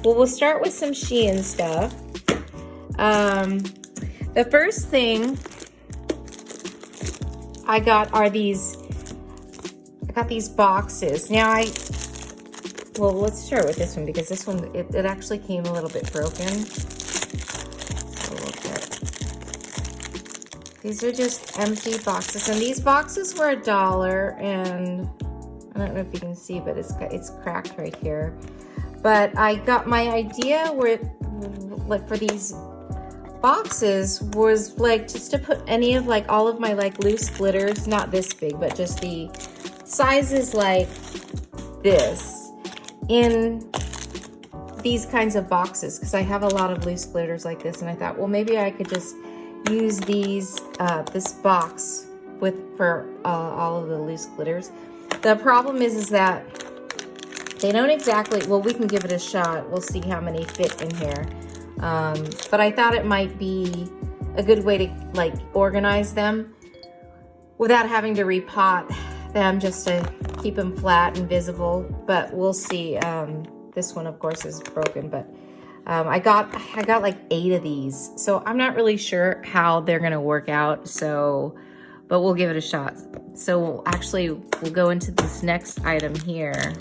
Well, we'll start with some Shein stuff. The first thing I got are these. I got these boxes. Now well, let's start with this one because this one it actually came a little bit broken. So look at. These are just empty boxes, and these boxes were $1, and I don't know if you can see, but it's cracked right here. But I got my idea like for these boxes was like just to put any of like all of my like loose glitters, not this big, but just the sizes like this in these kinds of boxes, because I have a lot of loose glitters like this, and I thought, well, maybe I could just use these this box for all of the loose glitters. The problem is that they don't exactly, well, we can give it a shot. We'll see how many fit in here. But I thought it might be a good way to like organize them without having to repot them, just to keep them flat and visible. But we'll see. This one, of course, is broken, but I got like 8 of these, so I'm not really sure how they're gonna work out. So, but we'll give it a shot. So we'll go into this next item here.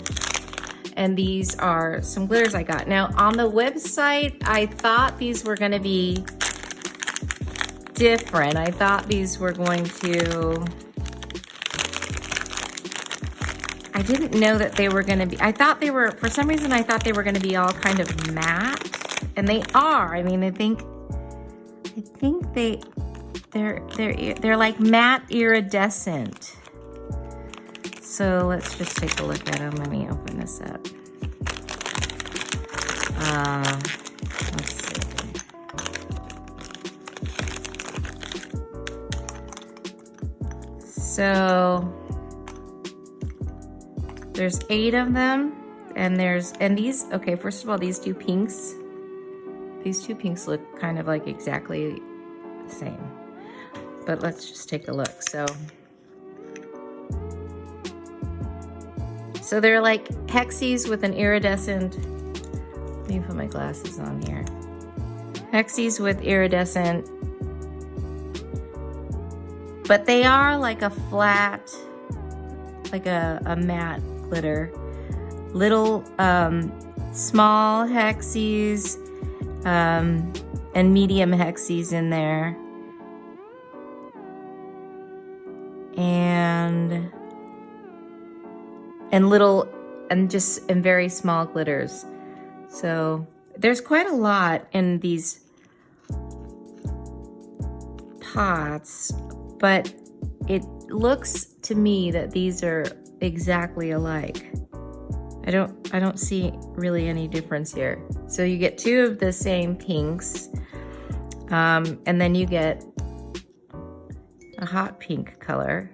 And these are some glitters I got. Now, on the website, I thought these were gonna be different. I thought these were going to, I didn't know that they were gonna be, I thought they were, for some reason, I thought they were gonna be all kind of matte. And they are. I mean, I think they're like matte iridescent. So let's just take a look at them. Let me open this up. Let's see. So there's 8 of them, and these. Okay, first of all, these two pinks. These two pinks look kind of like exactly the same. But let's just take a look. So they're like hexies with an iridescent, let me put my glasses on here. Hexies with iridescent, but they are like a flat, like a matte glitter. Little small hexies and medium hexies in there. And little and very small glitters. So there's quite a lot in these pots, but it looks to me that these are exactly alike. I don't see really any difference here. So you get 2 of the same pinks, and then you get a hot pink color.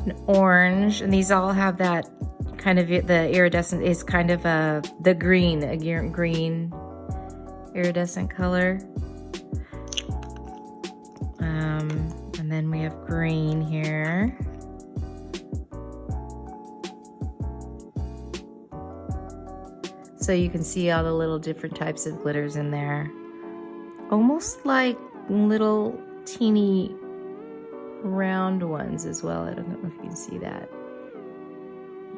An orange, and these all have that kind of, the iridescent is kind of the green, a green iridescent color. And then we have green here. So you can see all the little different types of glitters in there. Almost like little teeny round ones as well. I don't know if you can see that.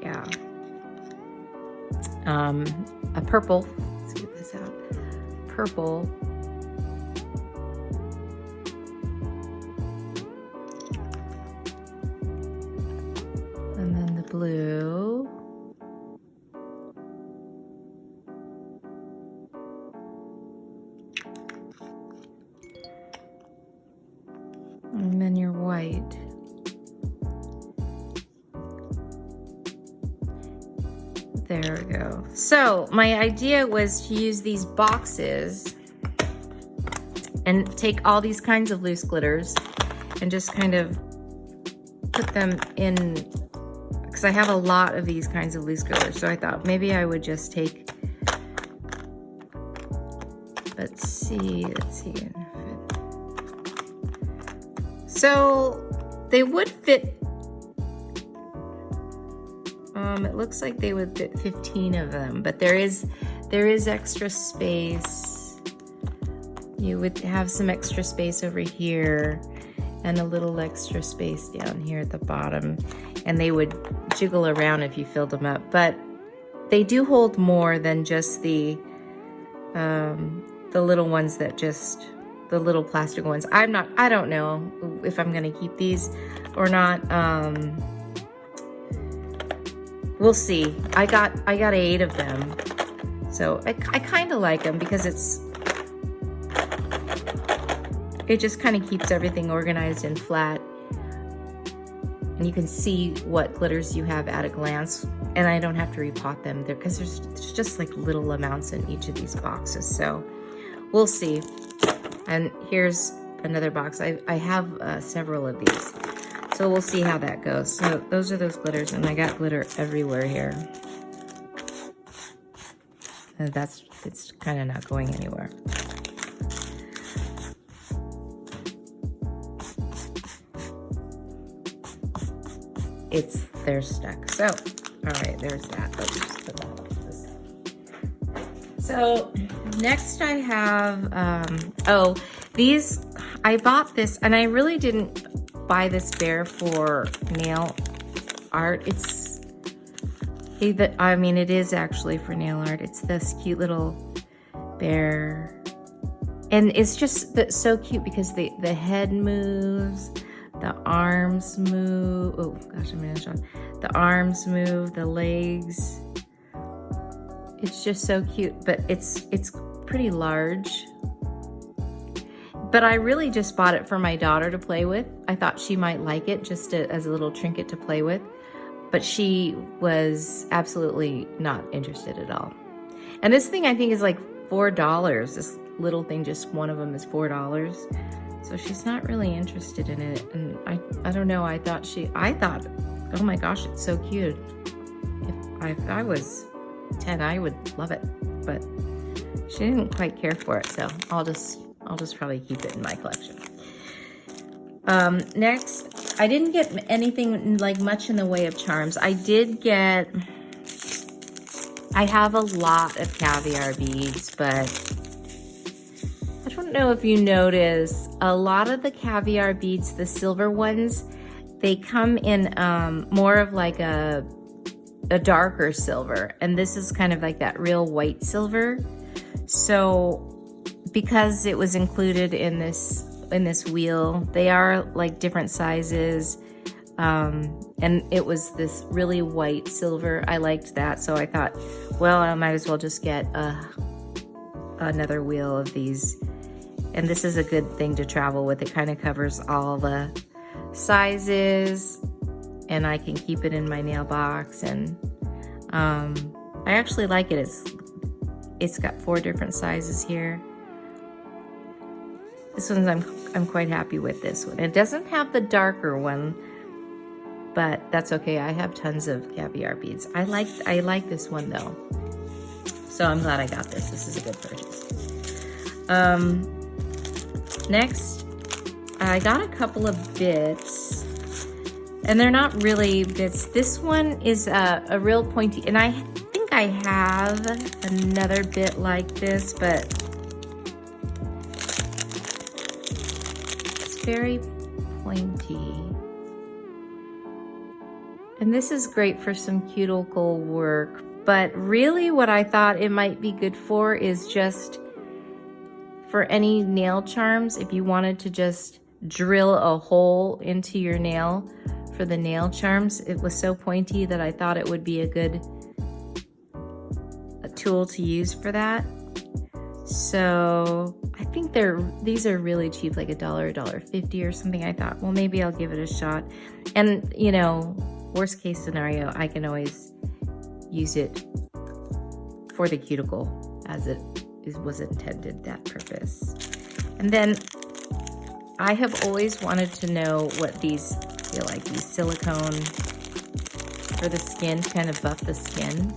Yeah. A purple. Let's get this out. Purple. And then the blue. And then your white. There we go. So my idea was to use these boxes and take all these kinds of loose glitters and just kind of put them in, because I have a lot of these kinds of loose glitters. So I thought maybe I would just take, let's see. So They would fit, it looks like they would fit 15 of them, but there is extra space. You would have some extra space over here and a little extra space down here at the bottom, and they would jiggle around if you filled them up. But they do hold more than just the little ones that just, the little plastic ones. I don't know if I'm gonna keep these or not. We'll see. I got 8 of them. So I kind of like them because it just kind of keeps everything organized and flat. And you can see what glitters you have at a glance. And I don't have to repot them there because there's just like little amounts in each of these boxes. So we'll see. And here's another box. I have several of these. So we'll see how that goes. So those are those glitters, and I got glitter everywhere here. And it's kind of not going anywhere. They're stuck. So, all right, there's that. Let's just put that on this. So next I have, I bought this, and I really didn't buy this bear for nail art. It is actually for nail art. It's this cute little bear, and it's just so cute because the head moves, the arms move. Oh gosh, I'm gonna show. The arms move, the legs. It's just so cute, but it's pretty large. But I really just bought it for my daughter to play with. I thought she might like it just as a little trinket to play with. But she was absolutely not interested at all. And this thing I think is like $4. This little thing, just one of them is $4. So she's not really interested in it. And I don't know, I thought, oh my gosh, it's so cute. If I was 10, I would love it. But she didn't quite care for it, so I'll just probably keep it in my collection. Next, I didn't get anything like much in the way of charms. I have a lot of caviar beads, but I don't know if you notice, a lot of the caviar beads, the silver ones, they come in more of like a darker silver, and this is kind of like that real white silver. So because it was included in this wheel, they are like different sizes, and it was this really white silver. I liked that, so I thought, well, I might as well just get another wheel of these. And this is a good thing to travel with. It kind of covers all the sizes, and I can keep it in my nail box. And I actually like it. It's got 4 different sizes here. This one's, I'm quite happy with this one. It doesn't have the darker one, but that's okay. I have tons of caviar beads. I like this one though. So I'm glad I got this. This is a good purchase. Next, I got a couple of bits, and they're not really bits. This one is a real pointy, and I think I have another bit like this, but it's very pointy. And this is great for some cuticle work, but really what I thought it might be good for is just for any nail charms. If you wanted to just drill a hole into your nail for the nail charms, it was so pointy that I thought it would be a good tool to use for that. So I think these are really cheap, like $1, $1.50 or something. I thought, well, maybe I'll give it a shot. And you know, worst case scenario, I can always use it for the cuticle as it was intended, that purpose. And then I have always wanted to know what these feel like, these silicone for the skin, to kind of buff the skin.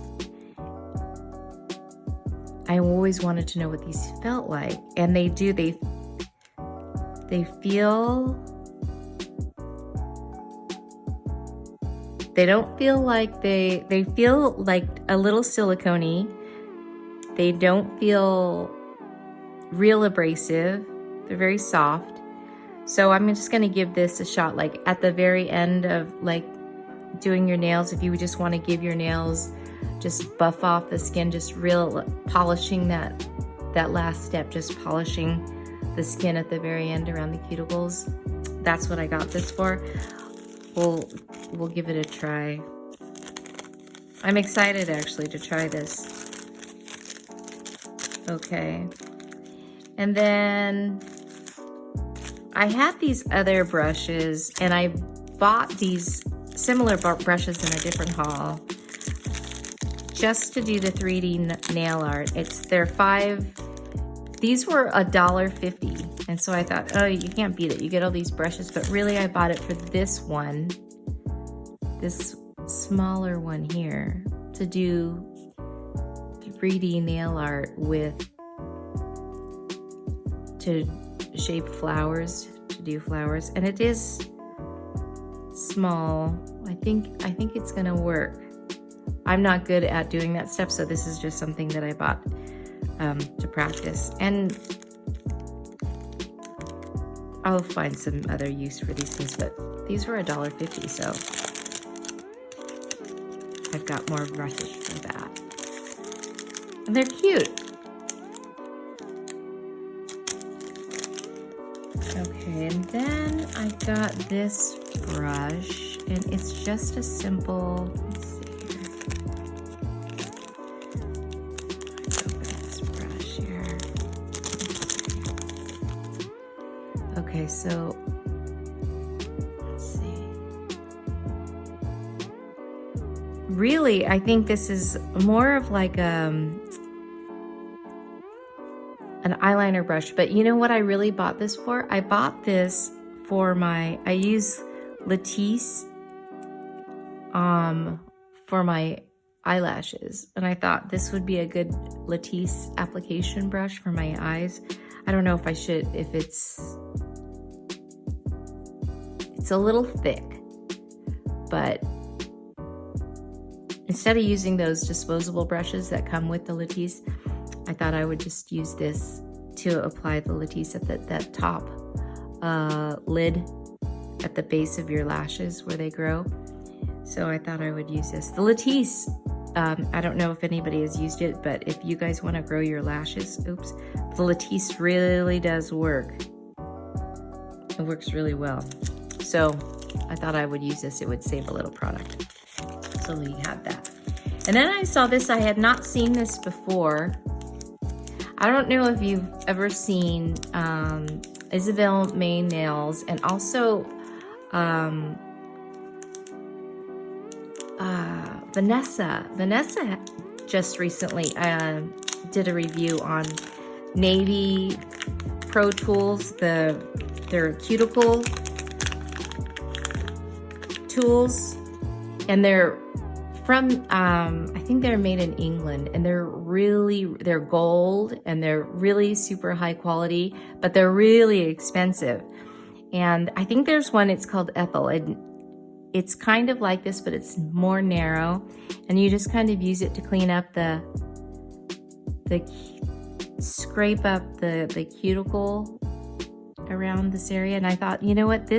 I always wanted to know what these felt like, and they do. They feel They don't feel like they feel like a little silicone-y. They don't feel real abrasive. They're very soft. So I'm just gonna give this a shot like at the very end of like doing your nails. If you just wanna give your nails, just buff off the skin, just real polishing that last step, just polishing the skin at the very end around the cuticles. That's what I got this for. We'll give it a try. I'm excited actually to try this. Okay. And then I had these other brushes, and I bought these similar brushes in a different haul just to do the 3D nail art. They're these were $1.50, and so I thought, oh, you can't beat it. You get all these brushes, but really I bought it for this one, this smaller one here, to do 3D nail art with, to shape flowers, to do flowers, and it is small. I think it's gonna work. I'm not good at doing that stuff, so this is just something that I bought to practice, and I'll find some other use for these things, but these were $1.50, so I've got more brushes for that. And they're cute. Okay, and then I got this brush, and it's just a simple, let's see here. Let's open this brush here. Okay, so let's see. Really, I think this is more of like an eyeliner brush, but you know what I really bought this for? I bought this for I use Latisse for my eyelashes, and I thought this would be a good Latisse application brush for my eyes. I don't know if I should, if it's a little thick, but instead of using those disposable brushes that come with the Latisse, I thought I would just use this to apply the Latisse at that top lid at the base of your lashes where they grow. So I thought I would use this. The Latisse, I don't know if anybody has used it, but if you guys want to grow your lashes, the Latisse really does work. It works really well. So I thought I would use this. It would save a little product. So we have that. And then I saw this. I had not seen this before. I don't know if you've ever seen Isabel May nails, and also Vanessa. Vanessa just recently did a review on Navy Pro Tools, their Cuticle Tools, and they're from, I think they're made in England, and they're gold, and they're really super high quality, but they're really expensive. And I think there's one, it's called Ethel, and it's kind of like this, but it's more narrow, and you just kind of use it to clean up scrape up the cuticle around this area. And I thought, you know what,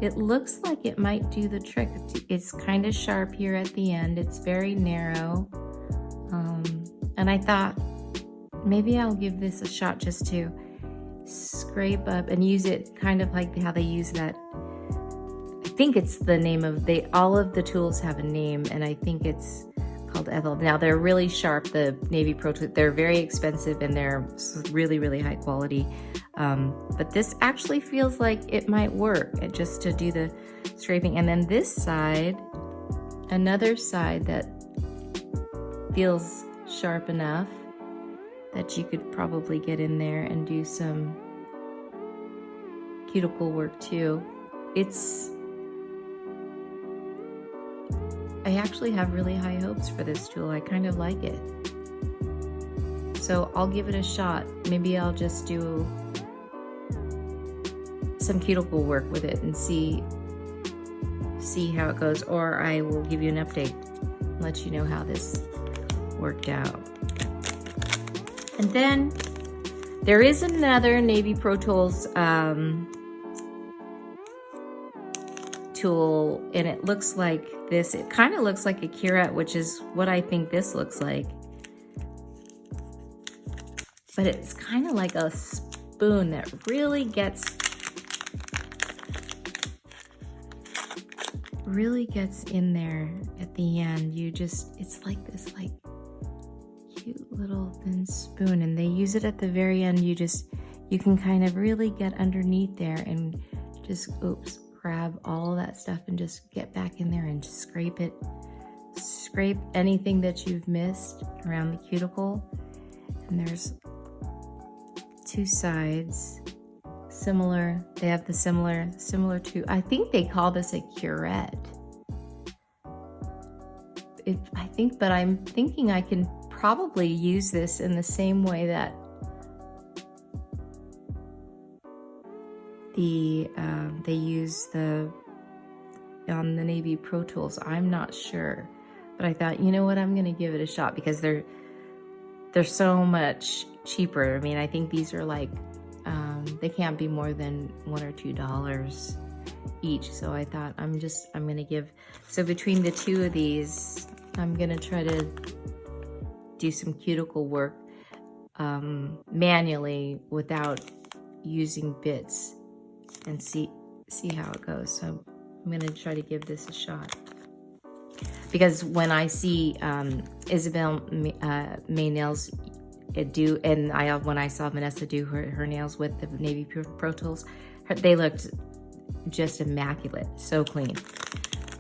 it looks like it might do the trick. It's kind of sharp here at the end. It's very narrow. And I thought maybe I'll give this a shot just to scrape up and use it kind of like how they use that. I think it's the name of, all of the tools have a name, and I think it's called Ethel. Now they're really sharp, the Navy Pro Tools. They're very expensive, and they're really, really high quality. But this actually feels like it might work just to do the scraping. And then this side, another side that feels sharp enough that you could probably get in there and do some cuticle work too. I actually have really high hopes for this tool. I kind of like it. So I'll give it a shot. Maybe I'll just do some cuticle work with it and see see how it goes, or I will give you an update, let you know how this worked out. And then there is another Navy Pro Tools tool, and it looks like this. It kind of looks like a curette, which is what I think this looks like. But it's kind of like a spoon that really gets in there at the end. It's like this like cute little thin spoon, and they use it at the very end. You can kind of really get underneath there and just, oops, grab all of that stuff and just get back in there and just scrape it. Scrape anything that you've missed around the cuticle. And there's two sides, similar. They have the similar to, I think they call this a curette. But I'm thinking I can probably use this in the same way that they use on the Navy Pro Tools. I'm not sure, but I thought, you know what, I'm gonna give it a shot because they're so much cheaper. I mean, I think these are like they can't be more than $1 or $2 each. So I thought I'm gonna give, so between the two of these, I'm gonna try to do some cuticle work manually without using bits and see how it goes. So I'm gonna try to give this a shot, because when I see Isabel May nails do, and when I saw Vanessa do her nails with the Navy Pro Tools, they looked just immaculate, so clean.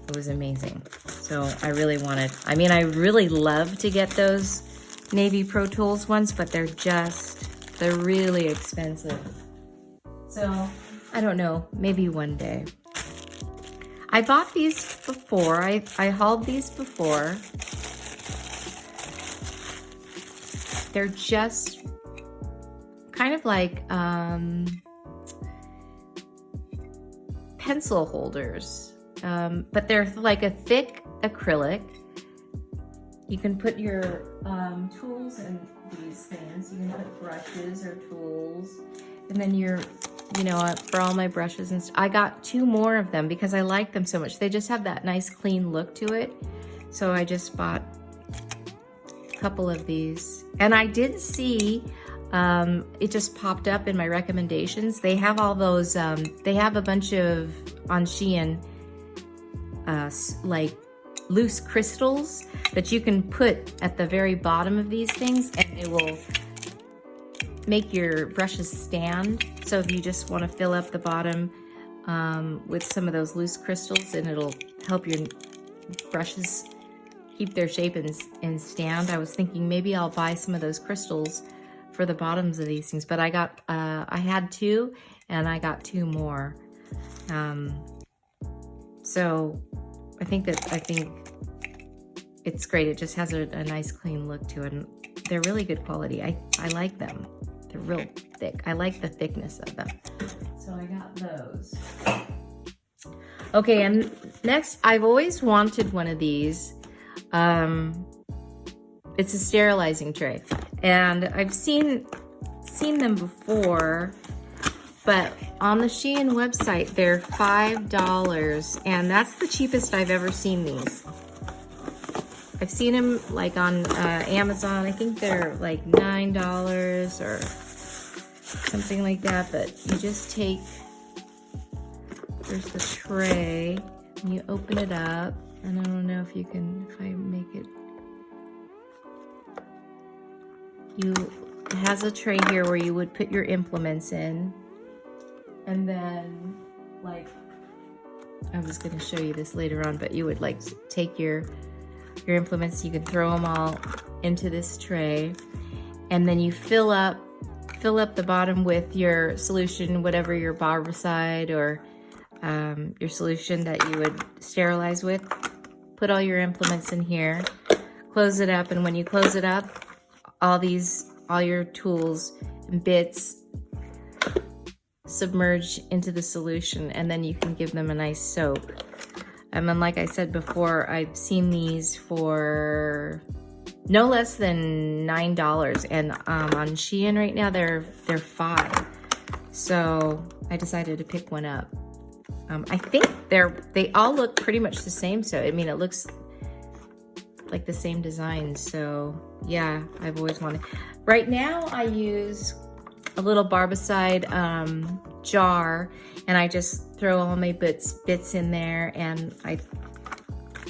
It was amazing. So I really love to get those Navy Pro Tools ones, but they're really expensive. So I don't know, maybe one day. I bought these before, I hauled these before. They're just kind of like pencil holders, but they're like a thick acrylic. You can put your tools in these things. You can put brushes or tools, and then for all my brushes and I got 2 more of them because I like them so much. They just have that nice clean look to it. So I just bought a couple of these, and I did see it just popped up in my recommendations. They have all those they have a bunch of, on Shein, like loose crystals that you can put at the very bottom of these things, and it will make your brushes stand. So if you just want to fill up the bottom with some of those loose crystals, and it'll help your brushes keep their shape and stand. I was thinking maybe I'll buy some of those crystals for the bottoms of these things, but I had 2 and I got 2 more. So I think it's great. It just has a nice clean look to it, and they're really good quality. I like them. They're real thick. I like the thickness of them. So I got those. Okay, and next, I've always wanted one of these. It's a sterilizing tray, and I've seen them before, but on the Shein website, they're $5, and that's the cheapest I've ever seen these. I've seen them like on Amazon. I think they're like $9 or something like that, but you just take, there's the tray, and you open it up, and I don't know if I make it. It has a tray here where you would put your implements in, and then, like, I was gonna show you this later on, but you would like take your implements, you can throw them all into this tray, and then you fill up the bottom with your solution, whatever your barbicide or your solution that you would sterilize with. Put all your implements in here, close it up, and when you close it up, all your tools and bits submerge into the solution, and then you can give them a nice soak. And like I said before, I've seen these for no less than $9, and on Shein right now they're $5. So I decided to pick one up. I think they all look pretty much the same. So I mean, it looks like the same design. So yeah, I've always wanted. Right now I use a little Barbicide jar, and I just throw all my bits in there, and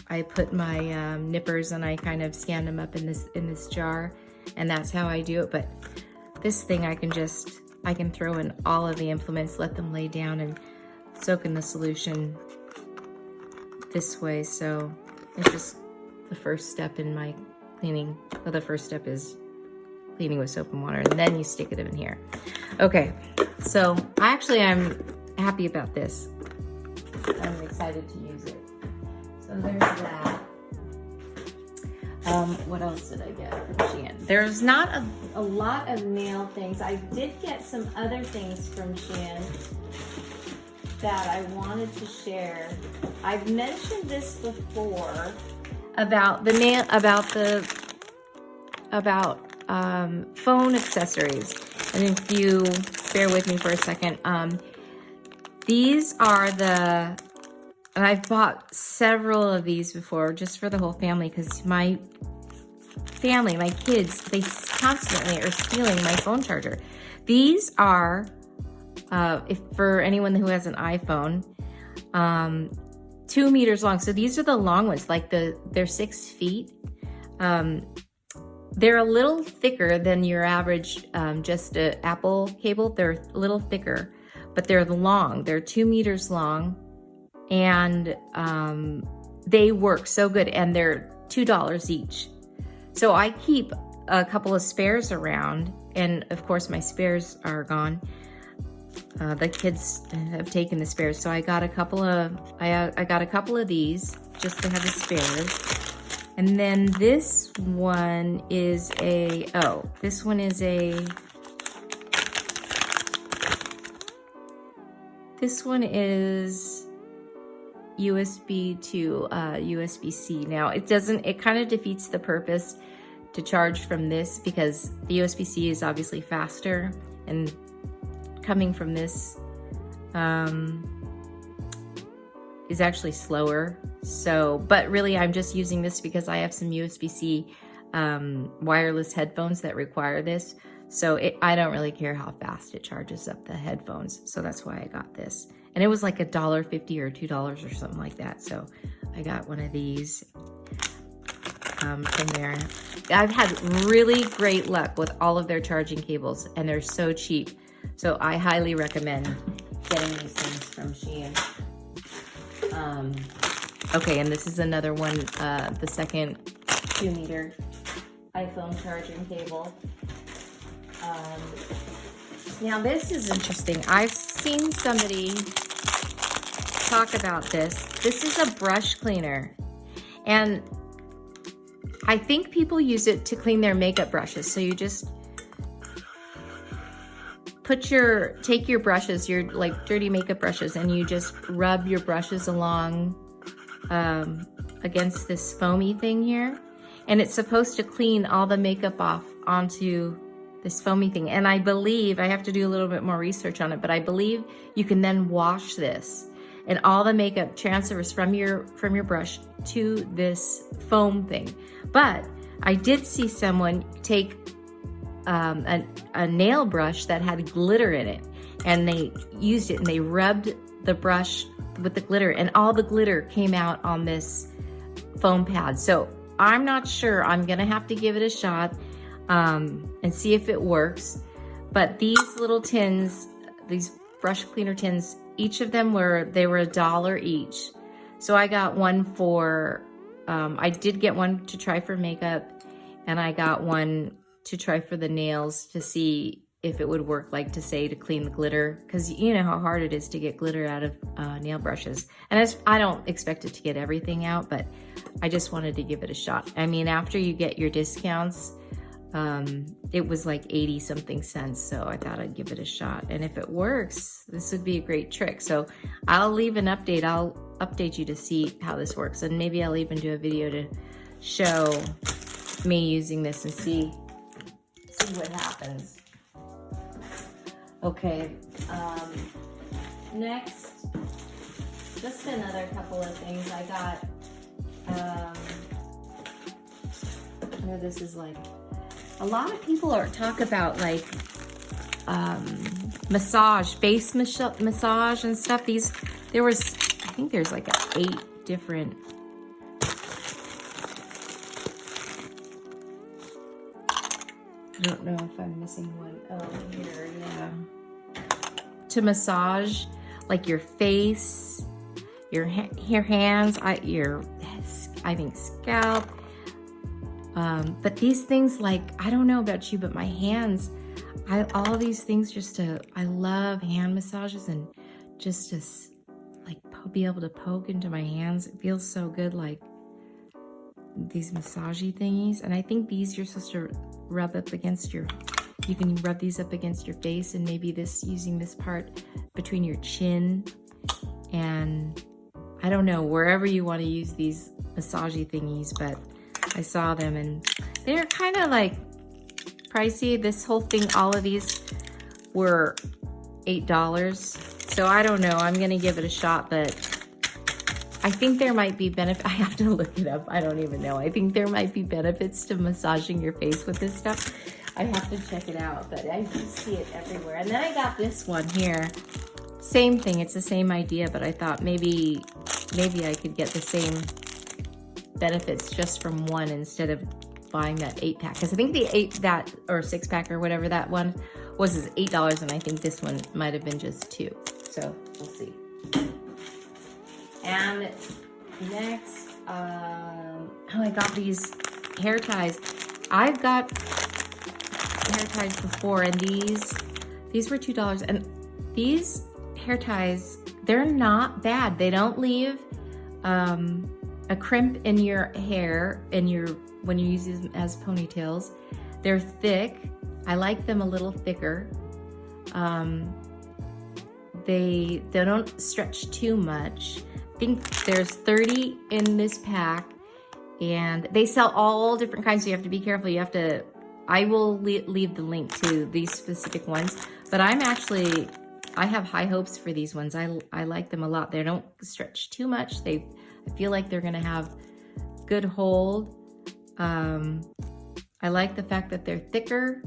I put my nippers and I kind of stand them up in this jar, and that's how I do it. But this thing I can throw in all of the implements, let them lay down and soak in the solution this way. So it's just the first step in my cleaning. Well, the first step is cleaning with soap and water, and then you stick it in here. Okay, so I'm happy about this. I'm excited to use it. So there's that. What else did I get from Shein? There's not a lot of nail things. I did get some other things from Shein that I wanted to share. I've mentioned this before about the phone accessories. And if you bear with me for a second, these are and I've bought several of these before just for the whole family, because my family, my kids, they constantly are stealing my phone charger. These are, if for anyone who has an iPhone, 2 meters long. So these are the long ones, like they're 6 feet. They're a little thicker than your average, just a Apple cable. They're a little thicker, but they're long. They're 2 meters long, and they work so good, and they're $2 each. So I keep a couple of spares around, and of course my spares are gone. The kids have taken the spares, so I got a couple of these just to have the spares. And then this one is USB to USB-C. Now it kind of defeats the purpose to charge from this, because the USB-C is obviously faster, and coming from this is actually slower. So, but really I'm just using this because I have some USB-C wireless headphones that require this. So I don't really care how fast it charges up the headphones. So that's why I got this. And it was like $1.50 or $2 or something like that. So I got one of these from there. I've had really great luck with all of their charging cables, and they're so cheap. So I highly recommend getting these things from Shein. Okay, and this is another one, the second 2 meter iPhone charging cable. Now this is interesting. I've seen somebody talk about this. This is a brush cleaner, and I think people use it to clean their makeup brushes. So you just take your brushes, your like dirty makeup brushes, and you just rub your brushes along against this foamy thing here, and it's supposed to clean all the makeup off onto this foamy thing. And I believe, I have to do a little bit more research on it, but I believe you can then wash this, and all the makeup transfers from your brush to this foam thing. But I did see someone take a nail brush that had glitter in it, and they used it and they rubbed the brush with the glitter, and all the glitter came out on this foam pad. So I'm not sure. I'm gonna have to give it a shot and see if it works. But these little tins, these brush cleaner tins, each of them were $1 each. So I got one for, I did get one to try for makeup, and I got one to try for the nails to see if it would work, like to clean the glitter, because you know how hard it is to get glitter out of nail brushes. And I don't expect it to get everything out, but I just wanted to give it a shot. I mean, after you get your discounts, it was like 80 something cents. So I thought I'd give it a shot. And if it works, this would be a great trick. So I'll leave an update. update you to see how this works. And maybe I'll even do a video to show me using this and see what happens. Okay, next, just another couple of things I got. I know this is like, a lot of people talk about like massage, face massage and stuff. I think there's like 8 different. I don't know if I'm missing one. Oh, here, yeah. To massage like your face, your hands, I think scalp. But these things, like, I don't know about you, but my hands, all these things I love hand massages, and just to like be able to poke into my hands. It feels so good, like these massagey thingies. And I think these you're supposed to rub up against you can rub these up against your face, and maybe using this part between your chin, and I don't know, wherever you want to use these massagey thingies, but I saw them and they're kind of like pricey. This whole thing, all of these were $8. So I don't know, I'm gonna give it a shot, but I think there might be benefit. I have to look it up, I don't even know. I think there might be benefits to massaging your face with this stuff. I have to check it out, but I do see it everywhere. And then I got this one here. Same thing, it's the same idea, but I thought maybe I could get the same benefits just from one instead of buying that 8-pack. Because I think the 6-pack or whatever that one was is $8, and I think this one might have been just 2. So we'll see. And next, I got these hair ties. I've got hair ties before, and these were $2, and these hair ties, they're not bad. They don't leave a crimp in your hair when you use them as ponytails. They're thick. I like them a little thicker. They don't stretch too much. I think there's 30 in this pack, and they sell all different kinds, so you have to be careful. I will leave the link to these specific ones, but I have high hopes for these ones. I like them a lot. They don't stretch too much. I feel like they're gonna have good hold. I like the fact that they're thicker,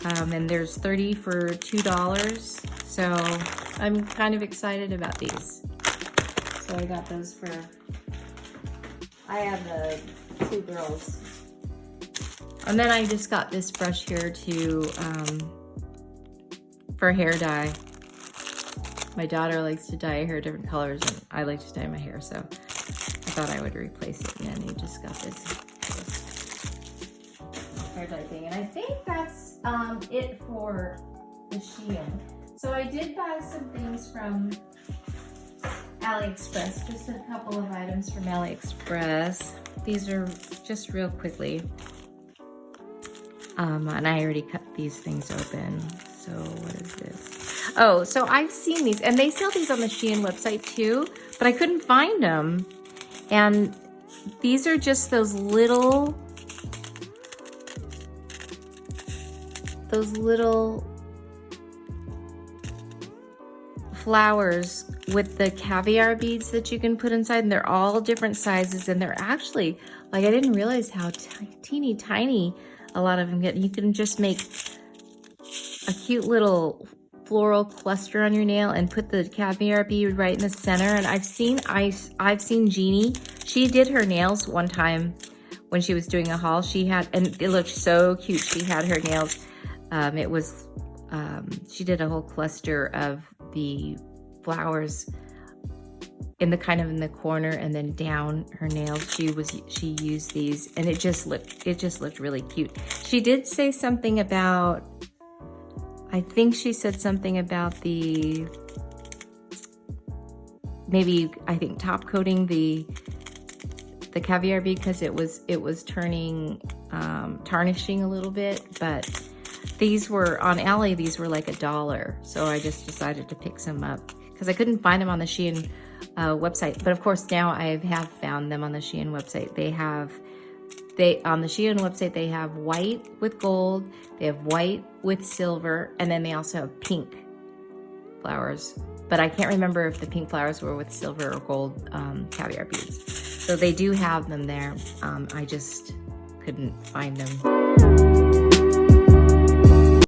and there's 30 for $2. So I'm kind of excited about these. So I got those I have the 2 girls. And then I just got this brush here for hair dye. My daughter likes to dye her hair different colors, and I like to dye my hair, so I thought I would replace it. And then you just got this hair dye thing. And I think that's it for the Shein. So I did buy some things from AliExpress, just a couple of items from AliExpress. These are just real quickly. And I already cut these things open. So what is this? Oh, so I've seen these, and they sell these on the Shein website too, but I couldn't find them. And these are just those little flowers with the caviar beads that you can put inside, and they're all different sizes, and they're actually, like, I didn't realize how teeny tiny a lot of them get. You can just make a cute little floral cluster on your nail and put the caviar bead right in the center. And I've seen Jeannie, she did her nails one time when she was doing a haul. She had, and it looked so cute. She had her nails, she did a whole cluster of the flowers in the corner, and then down her nails she used these, and it just looked really cute. She did say something about, I think she said something about the, maybe, I think, top coating the caviar bead, because it was turning tarnishing a little bit. But these were on Ally, these were like $1. So I just decided to pick some up because I couldn't find them on the Shein website. But of course now I have found them on the Shein website. On the Shein website, they have white with gold, they have white with silver, and then they also have pink flowers. But I can't remember if the pink flowers were with silver or gold caviar beads. So they do have them there. I just couldn't find them.